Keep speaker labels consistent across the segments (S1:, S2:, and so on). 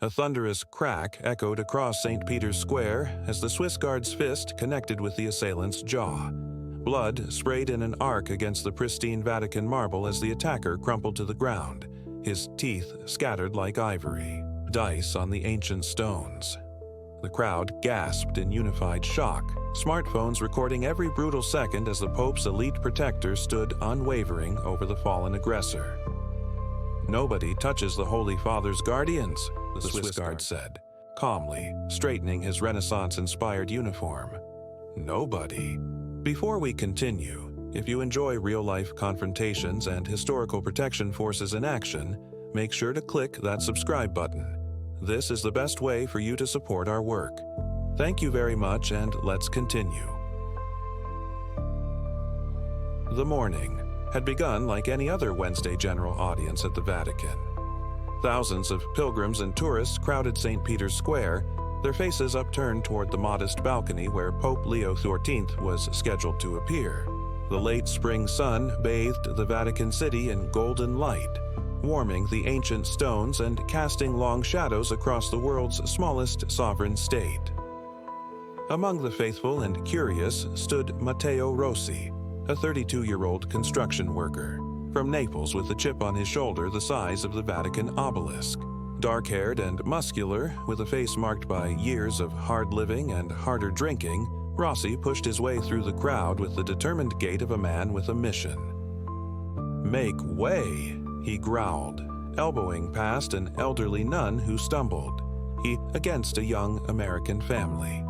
S1: A thunderous crack echoed across St. Peter's Square as the Swiss guard's fist connected with the assailant's jaw. Blood sprayed in an arc against the pristine Vatican marble as the attacker crumpled to the ground, his teeth scattered like ivory, dice on the ancient stones. The crowd gasped in unified shock, smartphones recording every brutal second as the Pope's elite protector stood unwavering over the fallen aggressor. "Nobody touches the Holy Father's guardians," the Swiss guard said, calmly, straightening his Renaissance-inspired uniform. "Nobody." Before we continue, if you enjoy real-life confrontations and historical protection forces in action, make sure to click that subscribe button. This is the best way for you to support our work. Thank you very much, and let's continue. The morning had begun like any other Wednesday general audience at the Vatican. Thousands of pilgrims and tourists crowded St. Peter's Square, their faces upturned toward the modest balcony where Pope Leo XIV was scheduled to appear. The late spring sun bathed the Vatican City in golden light, warming the ancient stones and casting long shadows across the world's smallest sovereign state. Among the faithful and curious stood Matteo Rossi, a 32-year-old construction worker, from Naples with a chip on his shoulder the size of the Vatican obelisk. Dark-haired and muscular, with a face marked by years of hard living and harder drinking, Rossi pushed his way through the crowd with the determined gait of a man with a mission. "Make way," he growled, elbowing past an elderly nun who stumbled, he against a young American family.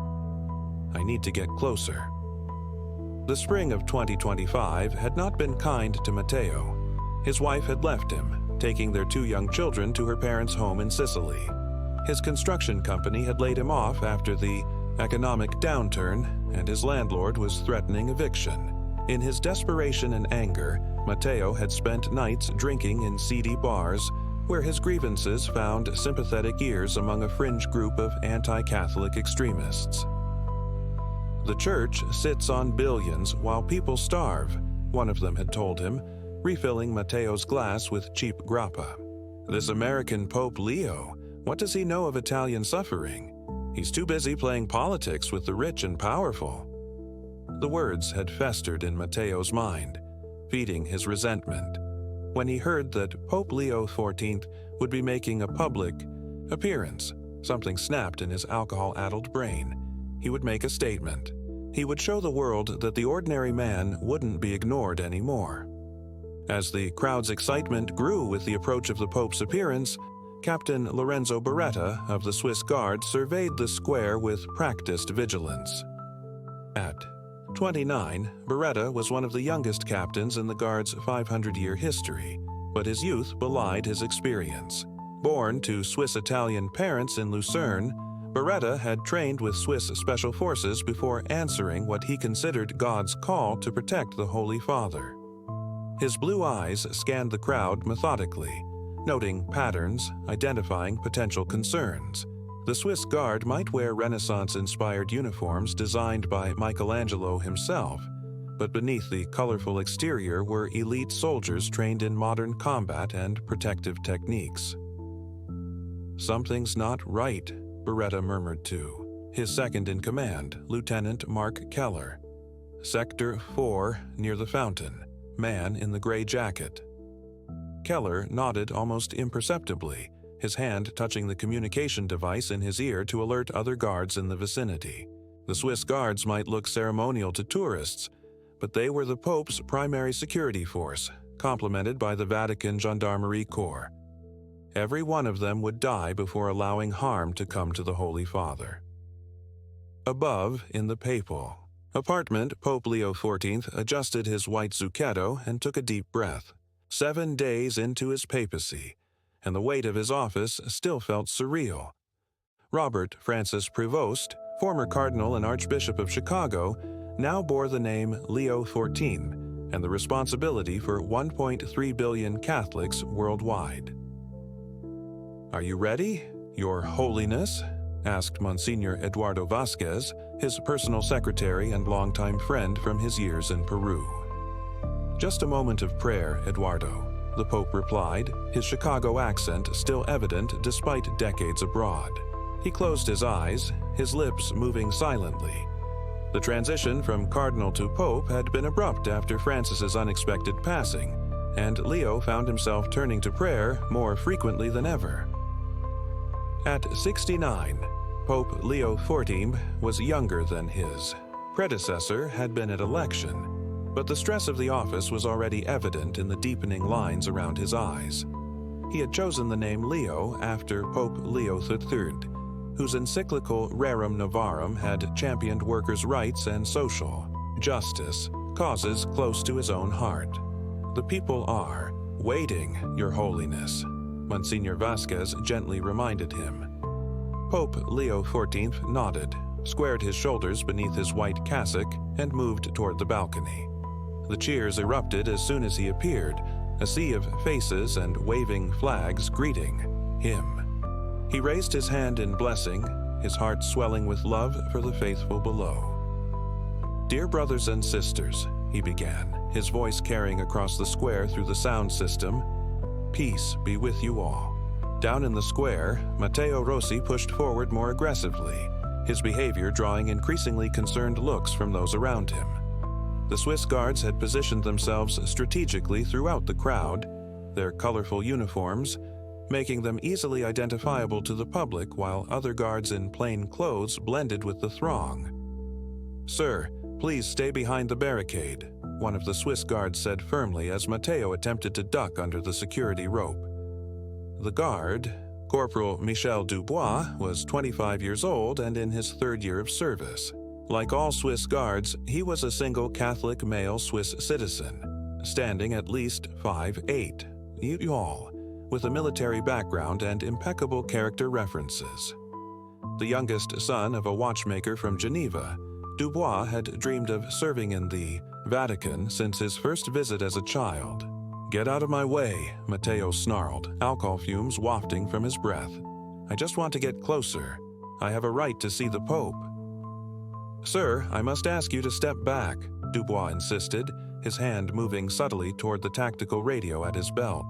S1: "I need to get closer." The spring of 2025 had not been kind to Matteo. His wife had left him, taking their 2 young children to her parents' home in Sicily. His construction company had laid him off after the economic downturn, and his landlord was threatening eviction. In his desperation and anger, Matteo had spent nights drinking in seedy bars, where his grievances found sympathetic ears among a fringe group of anti-Catholic extremists. "The church sits on billions while people starve," one of them had told him, refilling Matteo's glass with cheap grappa. "This American Pope Leo, what does he know of Italian suffering? He's too busy playing politics with the rich and powerful." The words had festered in Matteo's mind, feeding his resentment. When he heard that Pope Leo XIV would be making a public appearance, something snapped in his alcohol-addled brain. He would make a statement. He would show the world that the ordinary man wouldn't be ignored anymore. As the crowd's excitement grew with the approach of the Pope's appearance, Captain Lorenzo Beretta of the Swiss Guard surveyed the square with practiced vigilance. At 29, Beretta was one of the youngest captains in the Guard's 500-year history, but his youth belied his experience. Born to Swiss-Italian parents in Lucerne, Beretta had trained with Swiss Special Forces before answering what he considered God's call to protect the Holy Father. His blue eyes scanned the crowd methodically, noting patterns, identifying potential concerns. The Swiss Guard might wear Renaissance-inspired uniforms designed by Michelangelo himself, but beneath the colorful exterior were elite soldiers trained in modern combat and protective techniques. "Something's not right," Beretta murmured to his second-in-command, Lieutenant Mark Keller. "Sector 4, near the fountain. Man in the gray jacket." Keller nodded almost imperceptibly, his hand touching the communication device in his ear to alert other guards in the vicinity. The Swiss guards might look ceremonial to tourists, but they were the Pope's primary security force, complemented by the Vatican Gendarmerie Corps. Every one of them would die before allowing harm to come to the Holy Father. Above, in the papal apartment, Pope Leo XIV adjusted his white zucchetto and took a deep breath. 7 days into his papacy, and the weight of his office still felt surreal. Robert Francis Prevost, former cardinal and Archbishop of Chicago, now bore the name Leo XIV and the responsibility for 1.3 billion Catholics worldwide. "Are you ready, Your Holiness?" asked Monsignor Eduardo Vasquez, his personal secretary and longtime friend from his years in Peru. "Just a moment of prayer, Eduardo," the Pope replied, his Chicago accent still evident despite decades abroad. He closed his eyes, his lips moving silently. The transition from cardinal to pope had been abrupt after Francis's unexpected passing, and Leo found himself turning to prayer more frequently than ever. At 69, Pope Leo XIV was younger than his predecessor had been at election, but the stress of the office was already evident in the deepening lines around his eyes. He had chosen the name Leo after Pope Leo XIII, whose encyclical Rerum Novarum had championed workers' rights and social justice, causes close to his own heart. "The people are waiting, Your Holiness," Monsignor Vasquez gently reminded him. Pope Leo XIV nodded, squared his shoulders beneath his white cassock, and moved toward the balcony. The cheers erupted as soon as he appeared, a sea of faces and waving flags greeting him. He raised his hand in blessing, his heart swelling with love for the faithful below. "Dear brothers and sisters," he began, his voice carrying across the square through the sound system, "peace be with you all." Down in the square, Matteo Rossi pushed forward more aggressively, his behavior drawing increasingly concerned looks from those around him. The Swiss guards had positioned themselves strategically throughout the crowd, their colorful uniforms making them easily identifiable to the public, while other guards in plain clothes blended with the throng. "Sir, please stay behind the barricade," one of the Swiss guards said firmly as Matteo attempted to duck under the security rope. The guard, Corporal Michel Dubois, was 25 years old and in his third year of service. Like all Swiss guards, he was a single Catholic male Swiss citizen, standing at least 5'8", tall, with a military background and impeccable character references. The youngest son of a watchmaker from Geneva, Dubois had dreamed of serving in the Vatican since his first visit as a child. "Get out of my way," Matteo snarled, alcohol fumes wafting from his breath. "I just want to get closer. I have a right to see the Pope." "Sir, I must ask you to step back," Dubois insisted, his hand moving subtly toward the tactical radio at his belt.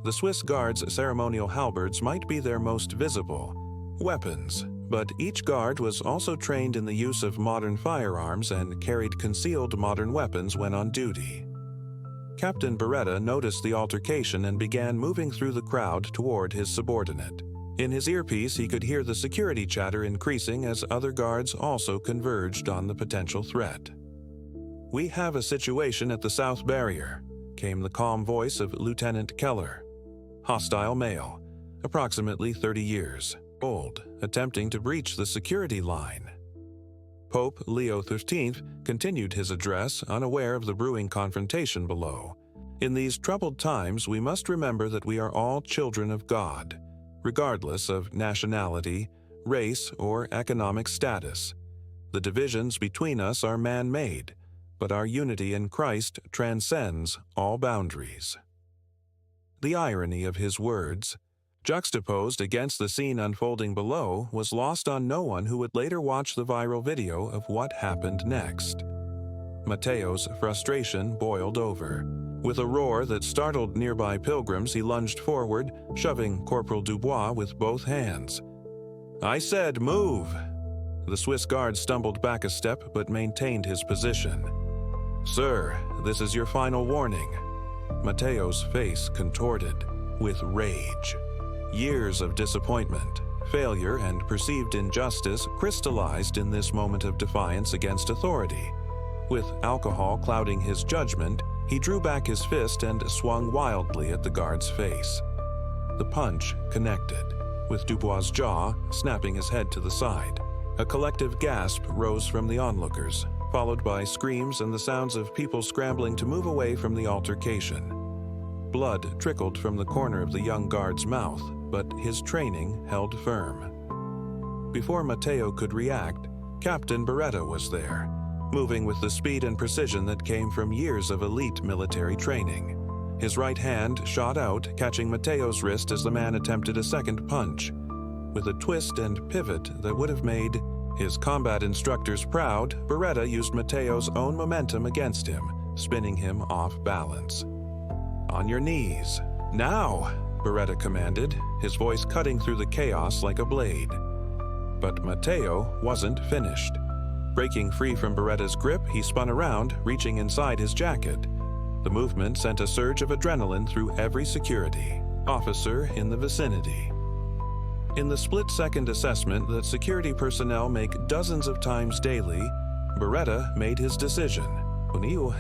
S1: The Swiss guards' ceremonial halberds might be their most visible weapons, but each guard was also trained in the use of modern firearms and carried concealed modern weapons when on duty. Captain Beretta noticed the altercation and began moving through the crowd toward his subordinate. In his earpiece, he could hear the security chatter increasing as other guards also converged on the potential threat. "We have a situation at the South Barrier," came the calm voice of Lieutenant Keller. Hostile male, approximately 30 years old, attempting to breach the security line. Pope Leo XIII continued his address, unaware of the brewing confrontation below. "In these troubled times, we must remember that we are all children of God, regardless of nationality, race, or economic status. The divisions between us are man-made, but our unity in Christ transcends all boundaries." The irony of his words, juxtaposed against the scene unfolding below, was lost on no one who would later watch the viral video of what happened next. Matteo's frustration boiled over. With a roar that startled nearby pilgrims, he lunged forward, shoving Corporal Dubois with both hands. "I said move!" The Swiss guard stumbled back a step but maintained his position. "Sir, this is your final warning." Matteo's face contorted with rage. Years of disappointment, failure, and perceived injustice crystallized in this moment of defiance against authority. With alcohol clouding his judgment, he drew back his fist and swung wildly at the guard's face. The punch connected, with Dubois' jaw snapping his head to the side. A collective gasp rose from the onlookers, followed by screams and the sounds of people scrambling to move away from the altercation. Blood trickled from the corner of the young guard's mouth, but his training held firm. Before Matteo could react, Captain Beretta was there, moving with the speed and precision that came from years of elite military training. His right hand shot out, catching Matteo's wrist as the man attempted a second punch. With a twist and pivot that would have made his combat instructors proud, Beretta used Matteo's own momentum against him, spinning him off balance. On your knees. Now, Beretta commanded, his voice cutting through the chaos like a blade. But Matteo wasn't finished. Breaking free from Beretta's grip, he spun around, reaching inside his jacket. The movement sent a surge of adrenaline through every security officer in the vicinity. In the split-second assessment that security personnel make dozens of times daily, Beretta made his decision.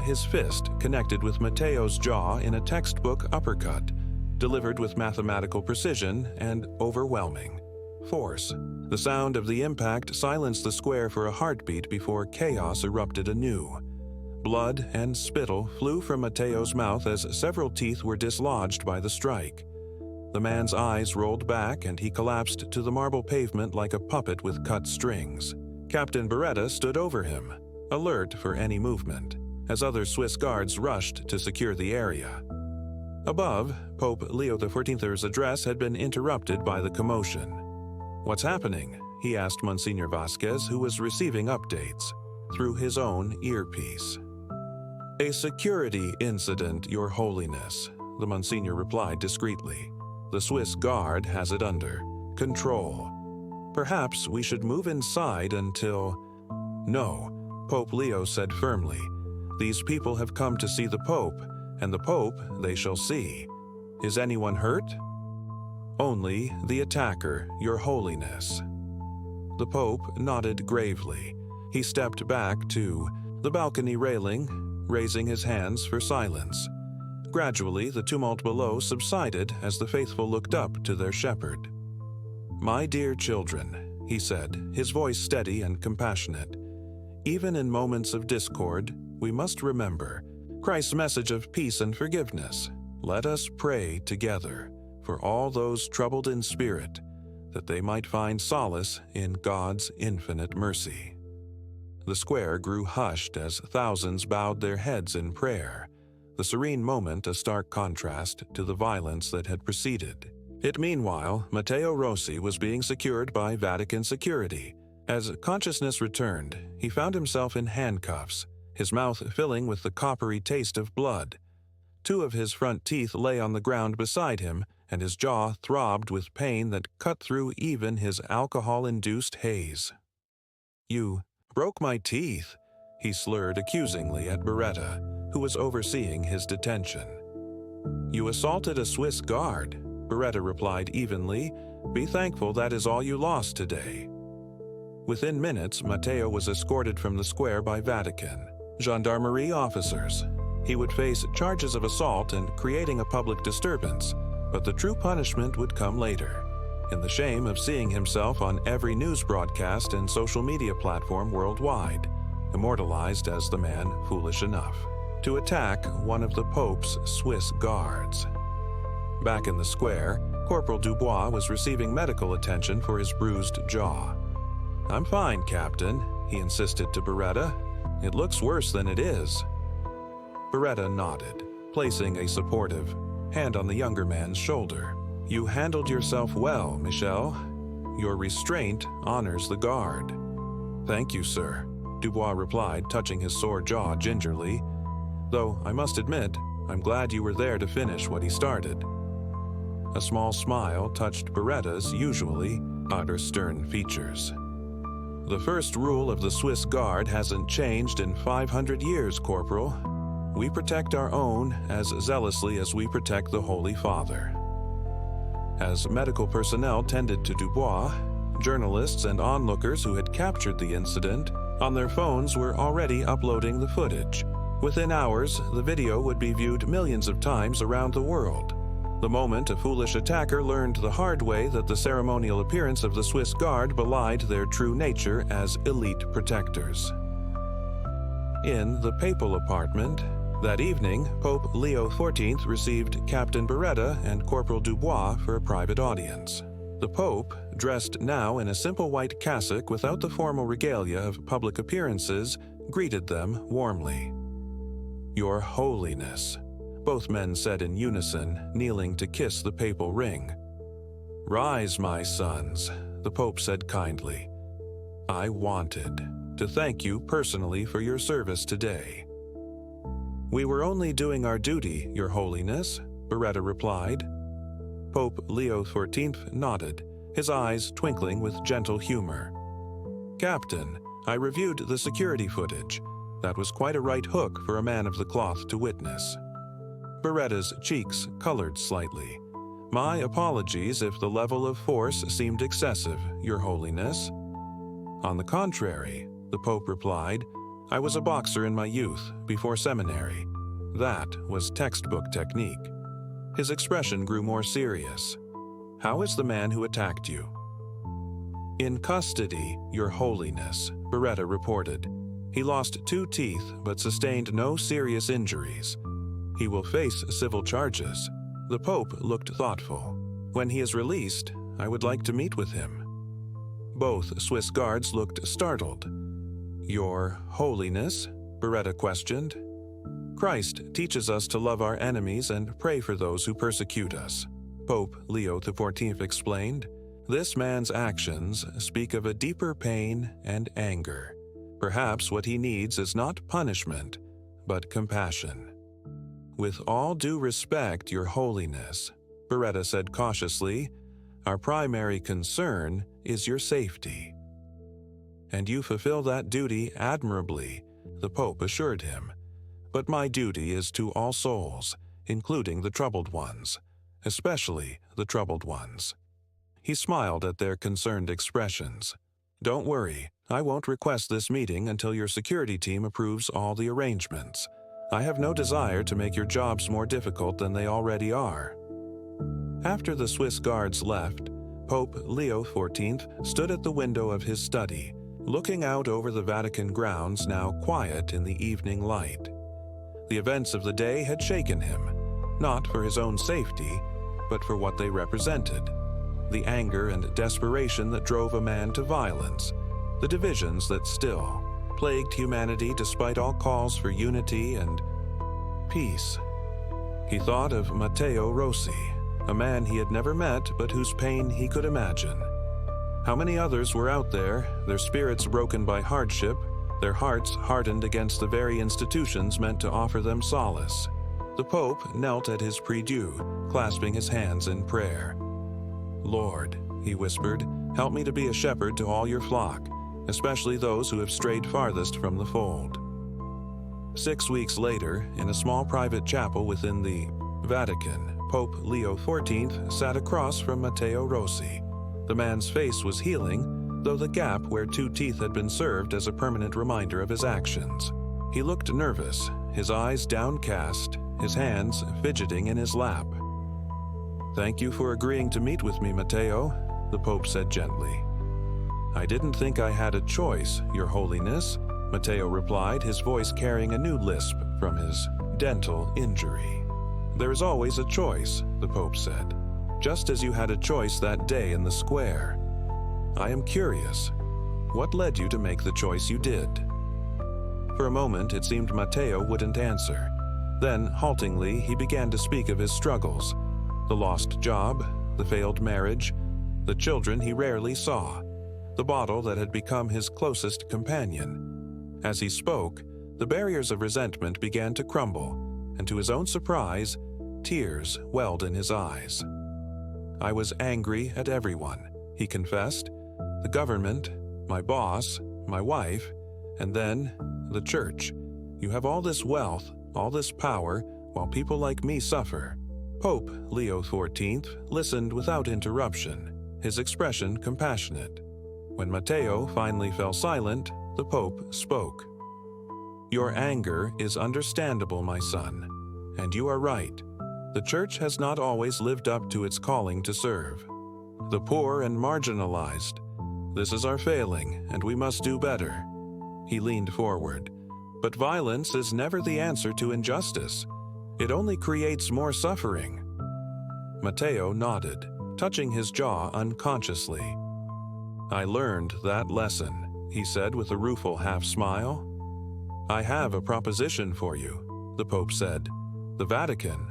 S1: His fist connected with Matteo's jaw in a textbook uppercut, delivered with mathematical precision and overwhelming force. The sound of the impact silenced the square for a heartbeat before chaos erupted anew. Blood and spittle flew from Matteo's mouth as several teeth were dislodged by the strike. The man's eyes rolled back and he collapsed to the marble pavement like a puppet with cut strings. Captain Beretta stood over him, alert for any movement, as other Swiss guards rushed to secure the area. Above, Pope Leo XIV's address had been interrupted by the commotion. "What's happening?" he asked Monsignor Vasquez, who was receiving updates through his own earpiece. "A security incident, Your Holiness," the Monsignor replied discreetly. "The Swiss Guard has it under control. Perhaps we should move inside until—" "No," Pope Leo said firmly. "These people have come to see the Pope, and the Pope they shall see. Is anyone hurt?" "Only the attacker, Your Holiness." The Pope nodded gravely. He stepped back to the balcony railing, raising his hands for silence. Gradually, the tumult below subsided as the faithful looked up to their shepherd. "My dear children," he said, his voice steady and compassionate, "even in moments of discord, we must remember Christ's message of peace and forgiveness. Let us pray together for all those troubled in spirit, that they might find solace in God's infinite mercy." The square grew hushed as thousands bowed their heads in prayer, the serene moment a stark contrast to the violence that had preceded it. Meanwhile, Matteo Rossi was being secured by Vatican security. As consciousness returned, he found himself in handcuffs, his mouth filling with the coppery taste of blood. Two of his front teeth lay on the ground beside him, and his jaw throbbed with pain that cut through even his alcohol-induced haze. "You broke my teeth," he slurred accusingly at Beretta, who was overseeing his detention. "You assaulted a Swiss guard," Beretta replied evenly. "Be thankful that is all you lost today." Within minutes, Matteo was escorted from the square by Vatican gendarmerie officers. He would face charges of assault and creating a public disturbance, but the true punishment would come later, in the shame of seeing himself on every news broadcast and social media platform worldwide, immortalized as the man foolish enough to attack one of the Pope's Swiss guards. Back in the square, Corporal Dubois was receiving medical attention for his bruised jaw. "I'm fine, Captain," he insisted to Beretta. "It looks worse than it is." Beretta nodded, placing a supportive hand on the younger man's shoulder. "You handled yourself well, Michel. Your restraint honors the guard." "Thank you, sir," Dubois replied, touching his sore jaw gingerly. "Though I must admit, I'm glad you were there to finish what he started." A small smile touched Beretta's usually utter stern features. "The first rule of the Swiss Guard hasn't changed in 500 years, Corporal. We protect our own as zealously as we protect the Holy Father." As medical personnel tended to Dubois, journalists and onlookers who had captured the incident on their phones were already uploading the footage. Within hours, the video would be viewed millions of times around the world. The moment a foolish attacker learned the hard way that the ceremonial appearance of the Swiss Guard belied their true nature as elite protectors. In the papal apartment, that evening, Pope Leo XIV received Captain Beretta and Corporal Dubois for a private audience. The Pope, dressed now in a simple white cassock without the formal regalia of public appearances, greeted them warmly. "Your Holiness," both men said in unison, kneeling to kiss the papal ring. "Rise, my sons," the Pope said kindly. "I wanted to thank you personally for your service today. "We were only doing our duty, Your Holiness," Beretta replied. Pope Leo XIV nodded, his eyes twinkling with gentle humor. "Captain, I reviewed the security footage. That was quite a right hook for a man of the cloth to witness." Beretta's cheeks colored slightly. "My apologies if the level of force seemed excessive, Your Holiness." "On the contrary," the Pope replied, "I was a boxer in my youth, before seminary. That was textbook technique." His expression grew more serious. "How is the man who attacked you?" "In custody, Your Holiness," Beretta reported. "He lost 2 teeth but sustained no serious injuries. He will face civil charges." The Pope looked thoughtful. "When he is released, I would like to meet with him." Both Swiss guards looked startled. "Your Holiness?" Beretta questioned. "Christ teaches us to love our enemies and pray for those who persecute us," Pope Leo XIV explained. "This man's actions speak of a deeper pain and anger. Perhaps what he needs is not punishment, but compassion." "With all due respect, Your Holiness," Beretta said cautiously, "our primary concern is your safety." "And you fulfill that duty admirably," the Pope assured him. "But my duty is to all souls, including the troubled ones, especially the troubled ones." He smiled at their concerned expressions. "Don't worry, I won't request this meeting until your security team approves all the arrangements. I have no desire to make your jobs more difficult than they already are." After the Swiss guards left, Pope Leo XIV stood at the window of his study, looking out over the Vatican grounds now quiet in the evening light. The events of the day had shaken him, not for his own safety, but for what they represented. The anger and desperation that drove a man to violence, the divisions that still plagued humanity despite all calls for unity and peace. He thought of Matteo Rossi, a man he had never met but whose pain he could imagine. How many others were out there, their spirits broken by hardship, their hearts hardened against the very institutions meant to offer them solace. The Pope knelt at his prie-dieu, clasping his hands in prayer. "Lord," he whispered, "help me to be a shepherd to all your flock, especially those who have strayed farthest from the fold." 6 weeks later, in a small private chapel within the Vatican, Pope Leo XIV sat across from Matteo Rossi. The man's face was healing, though the gap where 2 teeth had been served as a permanent reminder of his actions. He looked nervous, his eyes downcast, his hands fidgeting in his lap. "Thank you for agreeing to meet with me, Matteo," the Pope said gently. "I didn't think I had a choice, Your Holiness," Matteo replied, his voice carrying a new lisp from his dental injury. "There is always a choice," the Pope said, "just as you had a choice that day in the square. I am curious, what led you to make the choice you did?" For a moment it seemed Matteo wouldn't answer. Then, haltingly, he began to speak of his struggles. The lost job, the failed marriage, the children he rarely saw, the bottle that had become his closest companion. As he spoke, the barriers of resentment began to crumble, and to his own surprise, tears welled in his eyes. "I was angry at everyone," he confessed. "The government, my boss, my wife, and then the church. You have all this wealth, all this power, while people like me suffer." Pope Leo XIV listened without interruption, his expression compassionate. When Matteo finally fell silent, the Pope spoke. "Your anger is understandable, my son, and you are right. The Church has not always lived up to its calling to serve the poor and marginalized. This is our failing, and we must do better." He leaned forward. "But violence is never the answer to injustice. It only creates more suffering." Matteo nodded, touching his jaw unconsciously. "I learned that lesson," he said with a rueful half-smile. "I have a proposition for you," the Pope said. "The Vatican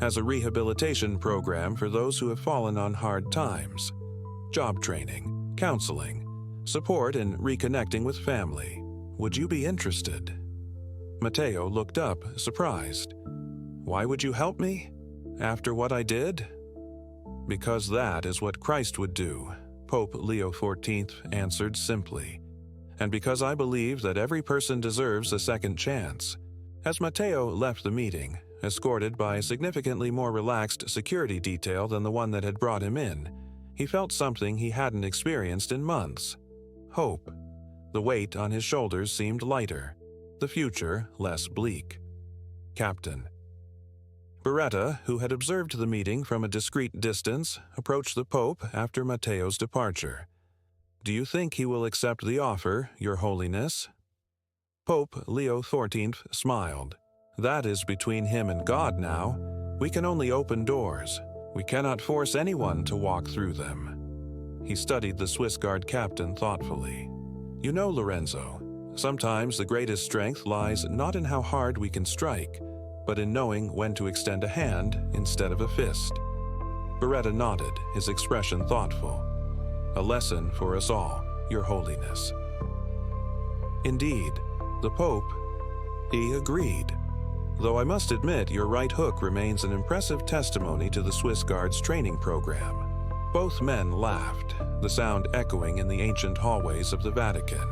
S1: has a rehabilitation program for those who have fallen on hard times. Job training, counseling, support in reconnecting with family. Would you be interested?" Matteo looked up, surprised. "Why would you help me? After what I did?" "Because that is what Christ would do," Pope Leo XIV answered simply. "And because I believe that every person deserves a second chance." As Matteo left the meeting, escorted by a significantly more relaxed security detail than the one that had brought him in, he felt something he hadn't experienced in months: hope. The weight on his shoulders seemed lighter, the future less bleak. Captain. Beretta, who had observed the meeting from a discreet distance, approached the Pope after Matteo's departure. "Do you think he will accept the offer, Your Holiness?" Pope Leo XIV smiled. "That is between him and God now. We can only open doors. We cannot force anyone to walk through them." He studied the Swiss Guard captain thoughtfully. "You know, Lorenzo, sometimes the greatest strength lies not in how hard we can strike, but in knowing when to extend a hand instead of a fist." Beretta nodded, his expression thoughtful. "A lesson for us all, Your Holiness." "Indeed, the Pope," he agreed. "Though I must admit your right hook remains an impressive testimony to the Swiss Guard's training program." Both men laughed, the sound echoing in the ancient hallways of the Vatican.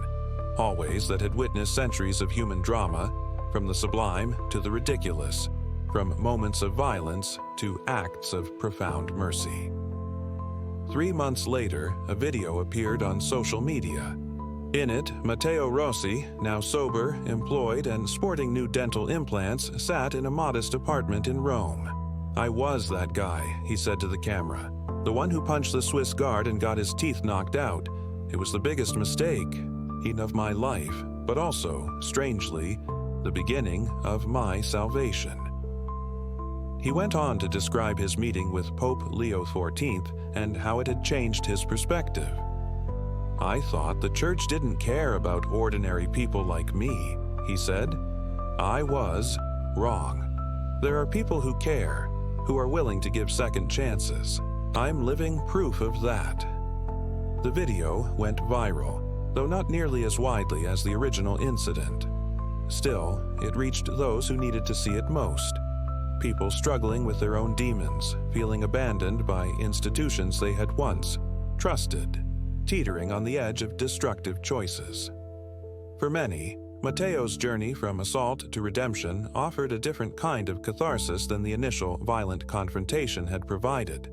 S1: Hallways that had witnessed centuries of human drama, from the sublime to the ridiculous, from moments of violence to acts of profound mercy. 3 months later, a video appeared on social media. In it, Matteo Rossi, now sober, employed, and sporting new dental implants, sat in a modest apartment in Rome. "I was that guy," he said to the camera. "The one who punched the Swiss guard and got his teeth knocked out. It was the biggest mistake of my life, but also, strangely, the beginning of my salvation." He went on to describe his meeting with Pope Leo XIV and how it had changed his perspective. "I thought the Church didn't care about ordinary people like me," he said. "I was wrong. There are people who care, who are willing to give second chances. I'm living proof of that." The video went viral, though not nearly as widely as the original incident. Still, it reached those who needed to see it most. People struggling with their own demons, feeling abandoned by institutions they had once trusted, teetering on the edge of destructive choices. For many, Matteo's journey from assault to redemption offered a different kind of catharsis than the initial violent confrontation had provided.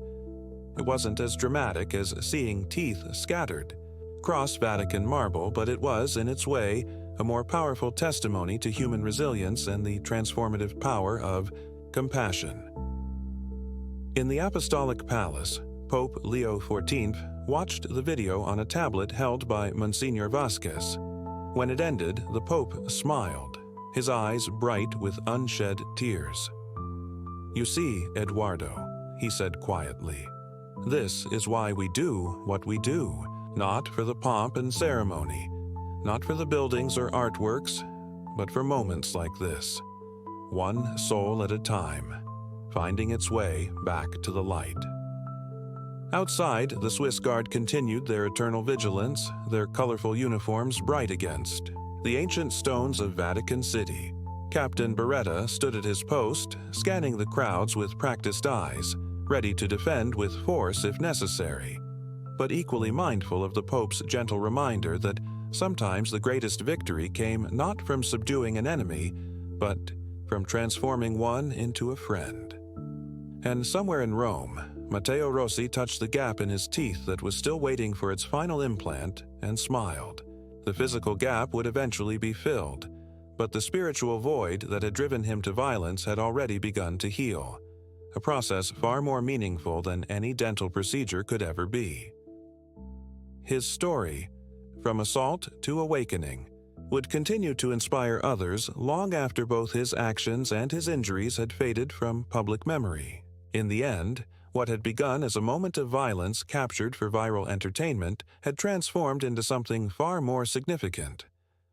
S1: It wasn't as dramatic as seeing teeth scattered across Vatican marble, but it was, in its way, a more powerful testimony to human resilience and the transformative power of compassion. In the Apostolic Palace, Pope Leo XIV watched the video on a tablet held by Monsignor Vasquez. When it ended, the Pope smiled, his eyes bright with unshed tears. "You see, Eduardo," he said quietly, "this is why we do what we do, not for the pomp and ceremony, not for the buildings or artworks, but for moments like this, one soul at a time, finding its way back to the light." Outside, the Swiss Guard continued their eternal vigilance, their colorful uniforms bright against the ancient stones of Vatican City. Captain Beretta stood at his post, scanning the crowds with practiced eyes, ready to defend with force if necessary, but equally mindful of the Pope's gentle reminder that sometimes the greatest victory came not from subduing an enemy, but from transforming one into a friend. And somewhere in Rome, Matteo Rossi touched the gap in his teeth that was still waiting for its final implant and smiled. The physical gap would eventually be filled, but the spiritual void that had driven him to violence had already begun to heal, a process far more meaningful than any dental procedure could ever be. His story, from assault to awakening, would continue to inspire others long after both his actions and his injuries had faded from public memory. In the end, what had begun as a moment of violence captured for viral entertainment had transformed into something far more significant,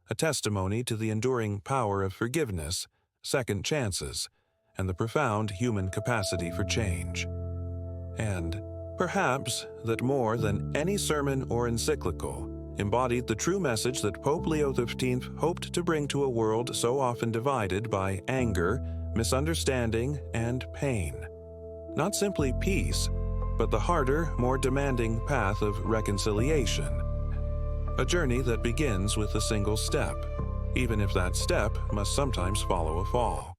S1: a testimony to the enduring power of forgiveness, second chances, and the profound human capacity for change. And perhaps that more than any sermon or encyclical, embodied the true message that Pope Leo XV hoped to bring to a world so often divided by anger, misunderstanding, and pain. Not simply peace, but the harder, more demanding path of reconciliation. A journey that begins with a single step, even if that step must sometimes follow a fall.